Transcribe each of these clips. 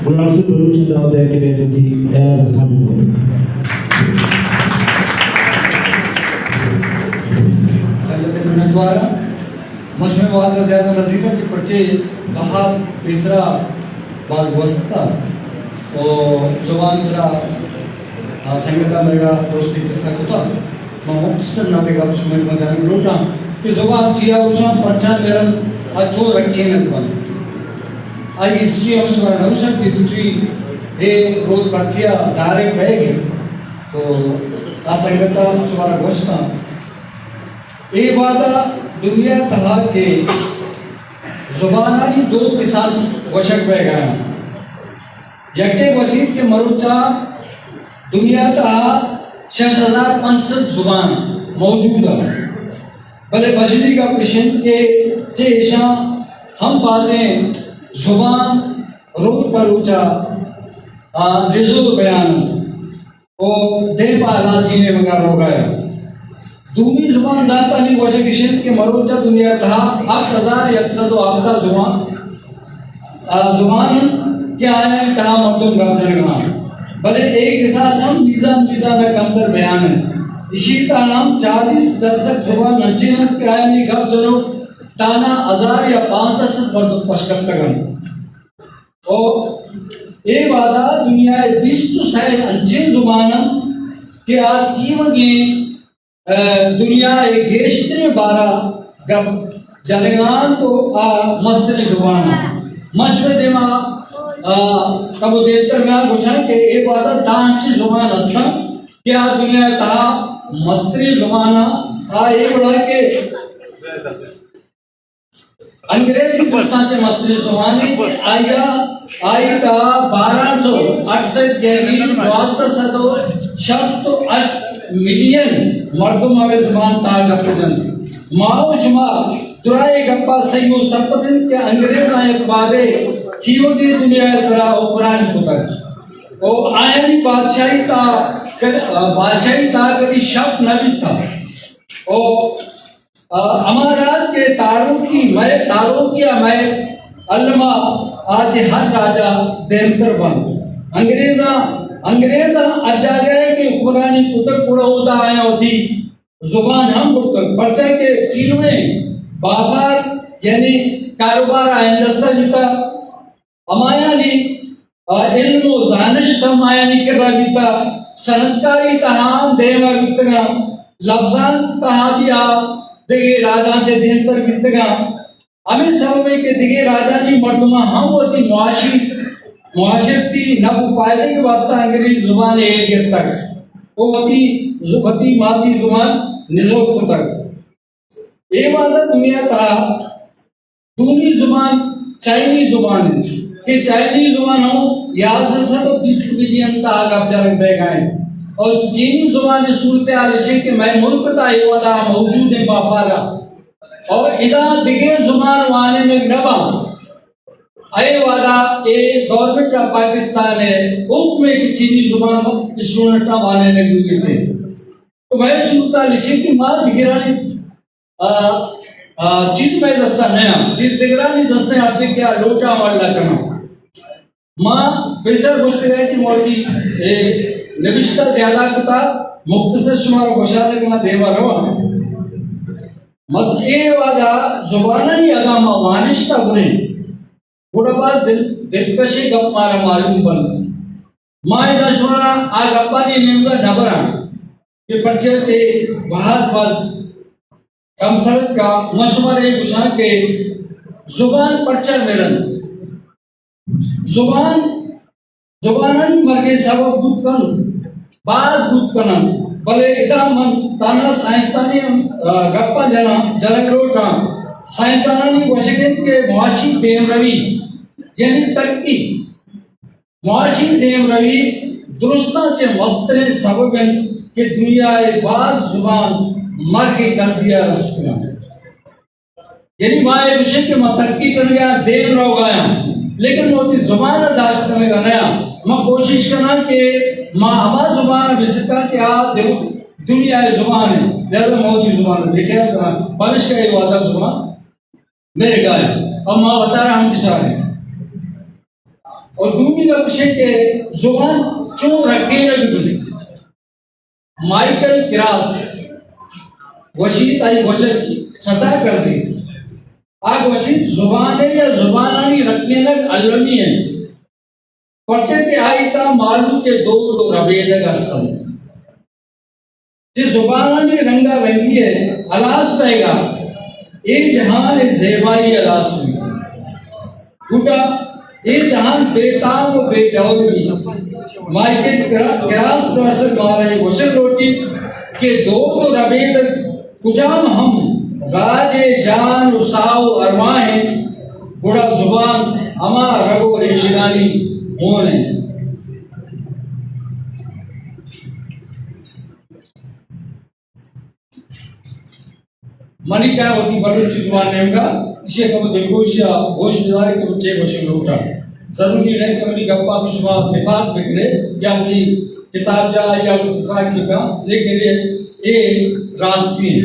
मुनासिब बलूच दावत है कि मैं जो की द्वारा मजमे वाद ज़्यादा नज़ीर के पर्चे बहाद तीसरा बाज वस्ता और जुबान सरा संगता मेरा दोस्ती किस्सा होता मैं मुख्तसर ना देगा उसमें मजाने लोटा कि जुबान जिया उषा पर्चा मेरा अच्छो रखे न बन आई हिस्ट्री हम सुना नौशा की हिस्ट्री ये रोज पर्चिया दारे बहेगे तो असंगता सुना गोश्ता ये वादा दुनिया कहा के जुबानानी दो किसास वशक बह गया यके वशीद के मरुचा दुनिया का 6500 जुबान मौजूद है भले बजली का पेशेंट के चेशा हम बाजें जुबान रोज पर ऊंचा रिजो बयान और दिल पाला सीने मगर हो गया दूनी जुबान जाता नहीं वजह किशन के मरोजा दुनिया कहा अब हजार यकसद आपका जुबान क्या आया कहा मकदूम गमजनगा भले एक एहसास हम वीजा में कमतर बयान है इसी का नाम 40 दशक जुबान नचीनत के आया नहीं गप जनो ताना हजार या 5 वर्द पशकम तगन और ये वादा दुनिया 20 तो शायद अंचे जुबान के आतीम के दुनिया एक गेश्तरे बारा गब जलेगान तो मस्तरी जुबान मशवे देमा तब देतर में घोषणा के एक वादा दांची जुबान अस्ता क्या दुनिया कहा मस्तरी जुबाना एक बड़ा के अंग्रेजी पुस्तकाचे मस्तरी जुबानी आया आई था 1268 यानी 62 मिलियन मर्दों में जुबान ताज अपजन माओ जुमा तुराए गप्पा सही सरपतिन के अंग्रेज आए बादे थीओ की दुनिया सरा उपरान पुतक ओ आयन बादशाही ता कभी शक न भी था ओ अमाराज के तारों की मैं अल्लामा आज हर राजा देवकर बन अंग्रेजा अर्जा गए कि पुरानी पुत्र पूरा होता आया होती जुबान हम पुत्र पर्चा के फील में बाजार यानी कारोबार आयंदस्ता जीता अमाया ली इल्म जानिश तम आया नहीं कर रहा बीता सनतकारी तहां देवा बीतगा लफ्जान तहां दिया दिगे राजा से दिन पर बीतगा हमें सब में के दिगे राजा की मर्दमा हम होती मुआशिरती नब पायदे के वास्ता अंग्रेजी जुबान एलियत तक वो होती माती जुबान निजोक तक ये वादा दुनिया का दूनी जुबान चाइनीज जुबान के चाइनीज जुबान हो याद से तो 20 मिलियन तक अब जल बह गए और चीनी जुबान सूरत आलिशे के मैं मुल्क ता ये वादा मौजूद है बाफारा और इदा दिगे जुबान वाने में नबा आए वादा ये गवर्नमेंट ऑफ पाकिस्तान है हुक्म की चीनी जुबान स्टूडेंट वाले ने भी थे तो मैं सुनता लिखे की मां दिगरानी चीज में दस्ता नया चीज दिगरानी दस्ते आपसे क्या लोटा वाला करना मां बेसर बुझते हैं कि मोदी नविश्ता ज्यादा कुता मुख्तसर शुमार घोषणा करना देवा रवा मस ए वादा जुबानी अगामा वानिश्ता बुरे गुड़बाज दिलकशी गप मारा मालूम बन माय दशवरा आ गप्पानी नेमगा नबरा के पर्चे पे बहुत बस कम सरत का मशवरे गुशा के जुबान पर्चा मेरन जुबानानी मरके सबब गुतकन बाज गुतकन भले इदा मन ताना साइंसदानी गप्पा जना जनगरोटा साइंसदानी वशगित के मुआशी देम रवि यानी तरक्की मुआशी देम रवि दुरुस्ता चे मस्तरे सबबन के दुनिया बाज जुबान मर के कर दिया रस्ता यानी माए विषय के तरक्की कर गया देम रह गया लेकिन मोती जुबान दाश्त में गया मैं कोशिश करना कि माँ हमारा जुबान विसका क्या दुनिया जुबान है लेकिन मोती जुबान लिखे करना भविष्य का ये वादा जुबान मेरे गाय अब माँ बता रहा हम दिशा है और दूसरी का विषय के जुबान चो रखे लगी माइकल क्रास वशीत आई वशक सता कर सी आग वशीत जुबान है या जुबानानी रखने लग अलमी है पर्चे के आई था मालूम के दो रबेद का जिस जुबानानी रंगा रंगी है अलास पेगा एक जहान ज़ेबाई अलास में गुटा एक जहान बेताब व बेडौल भी मायके क्रास दरअसल मारे वशल रोटी के दो रबेद कुजाम हम राजे जान उसाओ अरवाएं गुड़ा जुबान अमा रगो रेशिगानी होने मनी क्या होती बलूची जुबान ने का इसे कब दिलगोशिया गोशदारी को बच्चे गोशे में उठा जरूरी नहीं कि अपनी गप्पा कुशवा दिफाक बिखरे या अपनी किताब जा या दिफाक की का लेकिन ये रास्ते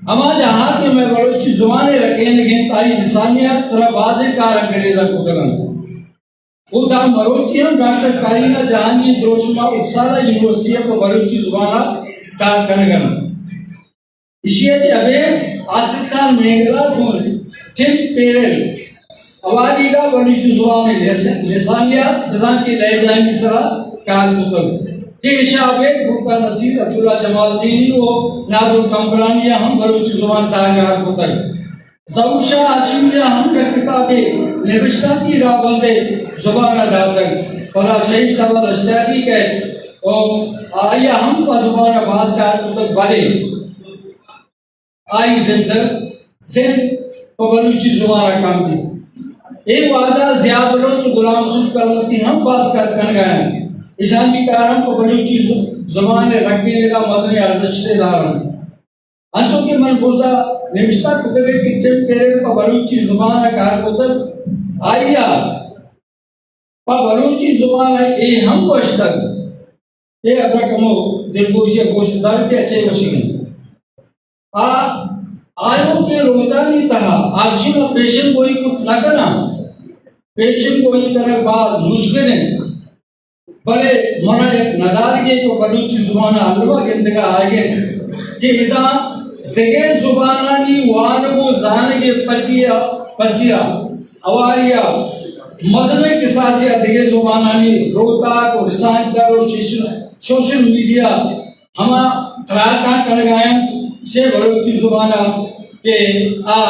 अमा जहाँ के मैं बलूची जुबानें रखे लेकिन ताई इंसानियत सरा बाज़े कार अंग्रेज़ा को दगन वो दाम बलूची हम डॉक्टर कारीना जहांगी द्रोशमा उपसाला यूनिवर्सिटी पर बलूची जुबाना कार करने इशिया जे अबे आखिर खान मेंगला कौन टिम पेरेल अवारी का बलूची जुबान में लिसानियत जहाँ की ले जाएंगी सरा कार मुतल के इशाबे गुप्ता नसीर अब्दुल्ला जमाल दीनी हो नादुल कंबरानिया हम बलूची जुबान तागार मुतल ज़ौशा हाशिमिया हम के किताबे निविष्टा की राबंदे जुबान अदातर फला शहीद साहब अश्तारी के और आया हम का जुबान बाज कार मुतल बले आई जिंद बलूची जुबान काम की एक वादा ज़िया बलोच गुलाम सुन करती हम पास कर गए ईशान की कारम को बलूची जुबान रखने का मदने अर्जदार अंचों के मन बुजा निविष्टा कुतबे की टिम तेरे पर बलूची जुबान कार को तक आया पर बलूची जुबान ए हम कोश तक ये अपना कमो दिलगोशी गोशदार के अच्छे वशीन आ आयो के रोजानी तरह आजी में पेशन कोई कुछ न करना पेशन कोई तरह बात मुश्किल है बड़े मना एक नदारगे को बलूची जुबाना अलवा गिंदगा आगे कि इदा देगे जुबाना नी वानगो जानगे पचिया अवारिया मजने किसासिया देगे जुबाना नी रोता को रिसांट कर और सोशल मीडिया हमा क्लाका कर गए से बलूची जुबाना के आ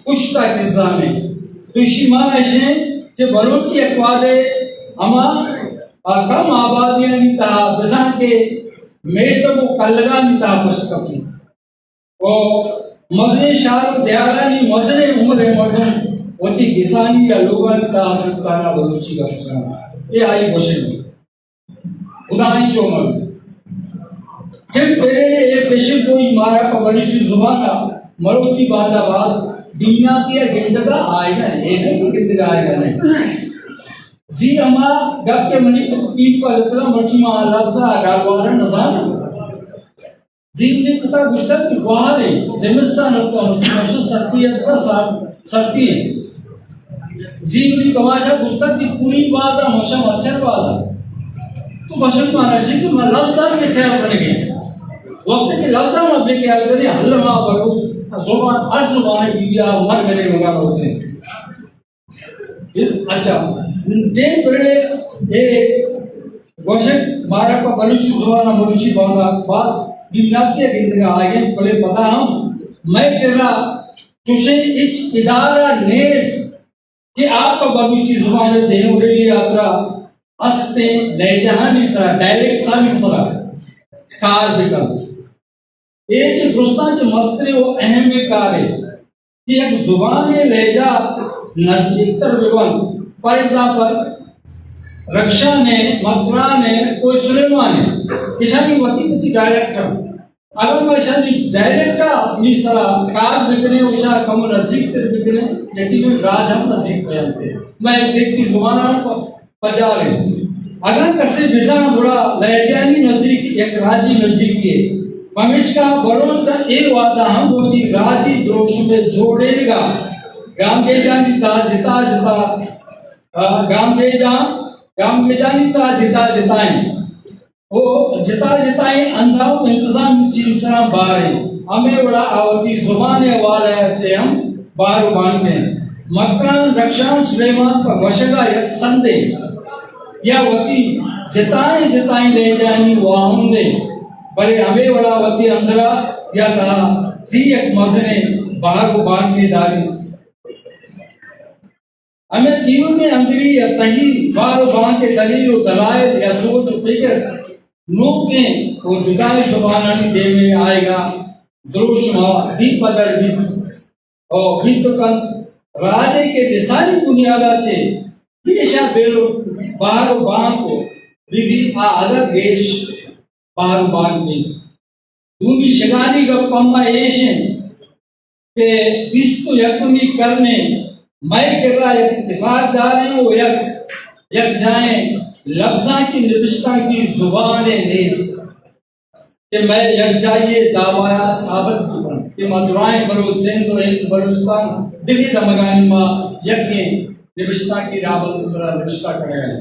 कुश्ता किस्सा में तो इसी माना है कि बलूची अखबारे हमा कम आबादियां निता बिजान के में तो वो कलगा निता पुस्तकी वो मजने शार दयारानी मजने उम्र मर्दन होती किसानी या लोगा निता हसनताना बलूची का पुस्तक ये आई क्वेश्चन उदाहरण चोमर जब पहले ये पेशे कोई मारा का बलूची जुबाना मरोती बांधाबाज दुनिया की गिंदगा आएगा ये नहीं गिंदगा आएगा नहीं जी अमा गप के मनी को पीप पर जतला मर्ची मा लफ्जा डालवार नजाना जी ने कथा गुजर की वाहरे जिमिस्तान का मर्ची सर्दियत का सर्दी है जी ने कमाशा गुजर की पूरी बात मशा मच्छर बाजा तो बशक माना जी कि मैं लफ्जा में ख्याल करेंगे वक्त के लफ्जा में बे ख्याल करें हल्ला बरो जुबान हर जुबान बीबिया मर गए वगैरह होते हैं अच्छा टेन पहले ये गोशक मारा का बलूची जुबान बलूची बांगा पास बिमनाथ के गिंदगा आगे पहले पता हम मैं तेरा तुझे इच इदारा नेस कि आपका बलूची जुबान देने के लिए यात्रा हंसते ले जहां सरा डायरेक्ट था सरा कार बेकल एक दोस्तान च मस्ते वो अहम कार है कि एक जुबान ले जा नजदीक तरबिवन फॉर एग्जांपल रक्षा ने मकबरा ने कोई सुलेमान ने इशानी वती वती डायरेक्टर अगर मैं इशानी डायरेक्टर इस तरह कार बिकने उशा कम नजदीक तर बिकने लेकिन राज हम नजदीक बयानते मैं देख की जुबान को बजा रहे अगर कसे बिसा बुरा लहजानी नजदीक एक राजी नजदीक है पमिश का बड़ों एक वादा हम होती राजी द्रोश में जोड़ेगा गांव के जानी ता जिता जिता गाम बेजानी ता जिता जिताएं वो जिता जिताएं अंधाओं इंतजाम सिलसिला बारे हमें बड़ा आवती जुबान वाला है हम बार बांध के मकरान दक्षिण सुलेमान का वशगा एक संदे या वती जिताएं जिताएं ले जानी वाहुंदे बड़े हमें बड़ा वती अंदरा या कहा थी एक मजने बाहर को बांध के दारी हमें तीनों में अंदरी या तही बार बांध के दलील और दलाइल या सोच फिक्र नोके वो जुदाई सुभानानी दे में आएगा द्रोशमा दीप पदर बीत और बीत कन राजे के निसानी बुनियादा चे हमेशा बेलो बाहर बांध को भी आदर गेश बाहर बांध में दूनी शिगानी का पम्मा एशन के विस्तु यकमी करने मैं कर रहा एक इत्तेफाक दारें वो यक जाएं लफ्ज़ां की निविष्टा की जुबान नेस कि मैं यक जाइए दावाया साबित करूं कि मदुराएं बरो सिंध बलूचिस्तान दिल्ली दमगानी मां यक निविष्टा की राबत सरा निविष्टा करेगा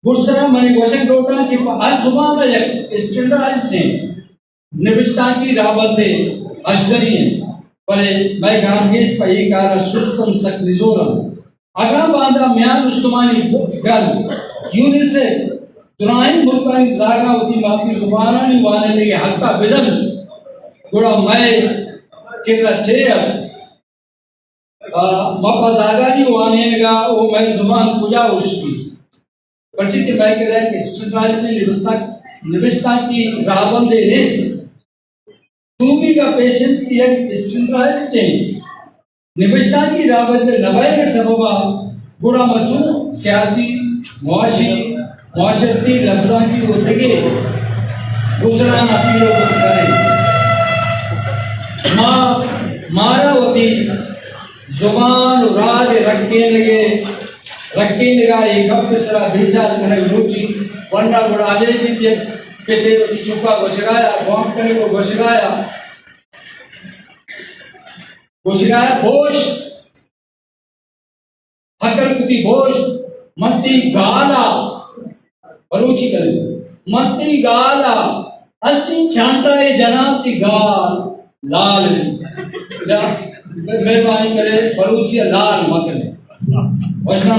गुरसरा मनी वशक डोटा की हर जुबान का यक स्टैंडर्डाइज ने निविष्टा की राबत दे अजगरी है बले मैं गांगेज पही कार सुस्तम सकरिजोरम अगा बांधा म्यान उस्तमानी गल यूनिसे दुराइन मुल्कानी जागा होती माती जुबानानी वाने लगे हक्का बिदल गुड़ा मैं किरा चेयस मप्पा जागानी वाने लगा वो मैं जुबान पूजा उसकी परची के मैं कह रहा है कि स्टैंडर्डाइज ने निविष्टा की रावण दे रेस दूमी का पेशेंस की एक स्टैंडर्डाइज ने निविष्टा की रावण दे नवाई के सबबा बुरा मचू सियासी मुआशरती लफ्ज़ां की उठगे दूसरा अपीलों को करें मारा होती जुबान राज रखने लगा एक हफ्ते सरा बेचा करने रोटी वरना बुढ़ावे भी थे पेटे होती चुपा घुसगाया बॉम्ब करने को घुसगाया बोश हकल कुती बोश मत्ती गाला बलूची करे मत्ती गाला अच्छी छांटाए जनाती गाल लाल मेहरबानी करे बलूची लाल मकले वजना